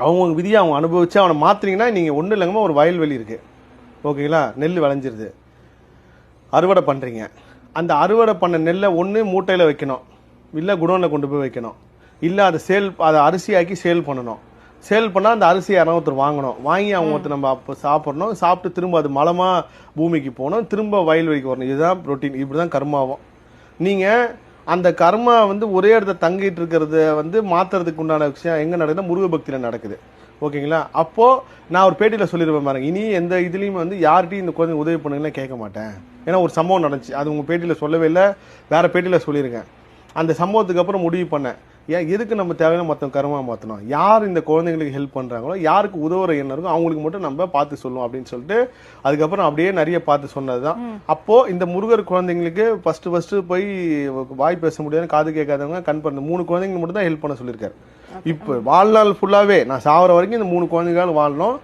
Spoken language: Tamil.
அவங்க விதியை அவங்க அனுபவிச்சு அவனை மாற்றினீங்கன்னா நீங்கள் ஒன்றும் இல்லைங்கம்மா, ஒரு வயல்வெளி இருக்குது, ஓகேங்களா, நெல் விளைஞ்சிருது, அறுவடை பண்ணுறீங்க. அந்த அறுவடை பண்ண நெல்லை ஒன்று மூட்டையில் வைக்கணும், இல்லை குடோனில் கொண்டு போய் வைக்கணும், இல்லை அதை அரிசியாக்கி சேல் பண்ணணும். சேல் பண்ணால் அந்த அரிசி யாரும் ஒருத்தர் வாங்கணும், வாங்கி அவங்க ஒருத்தர் நம்ம அப்போ சாப்பிட்ணும், சாப்பிட்டு திரும்ப அது மலமாக பூமிக்கு போகணும், திரும்ப வயல்வெளிக்கு வரணும். இதுதான் ரொட்டீன், இப்படி தான் கர்மாவும். நீங்கள் அந்த கர்மா ஒரே இடத்துல தங்கிட்டு இருக்கிறத மாற்றுறதுக்கு உண்டான விஷயம் எங்கே நடக்குதுன்னா முருக பக்தியில் நடக்குது, ஓகேங்களா. அப்போது நான் ஒரு பேட்டியில் சொல்லியிருப்பேன் பாருங்க, இனி எந்த இதுலேயும் யார்கிட்டையும் இந்த குழந்தைங்க உதவி பண்ணுங்கன்னா கேட்க மாட்டேன். ஏன்னா ஒரு சம்பவம் நடந்துச்சு, அது உங்கள் பேட்டியில் சொல்லவே இல்லை, வேறு பேட்டியில் சொல்லியிருக்கேன். அந்த சம்பவத்துக்கு அப்புறம் முடிவு பண்ணேன், எதுக்கு நம்ம தேவையான மொத்தம் கர்மா மாற்றணும், யார் இந்த குழந்தைங்களுக்கு ஹெல்ப் பண்ணுறாங்களோ, யாருக்கு உதவுற எண்ணம் இருக்கோ அவங்களுக்கு மட்டும் நம்ம பார்த்து சொல்லுவோம் அப்படின்னு சொல்லிட்டு அதுக்கப்புறம் அப்படியே நிறைய பார்த்து சொன்னது தான். அப்போது இந்த முருகர் குழந்தைங்களுக்கு ஃபஸ்ட்டு போய் வாய் பேச முடியாதுன்னு காது கேட்காதவங்க கண் பண்ண 3 குழந்தைங்களுக்கு மட்டும் தான் ஹெல்ப் பண்ண சொல்லியிருக்காரு. இப்போ வாழ்நாள் ஃபுல்லாகவே நான் சாவர வரைக்கும் இந்த 3 குழந்தைங்களால் வாழணும்.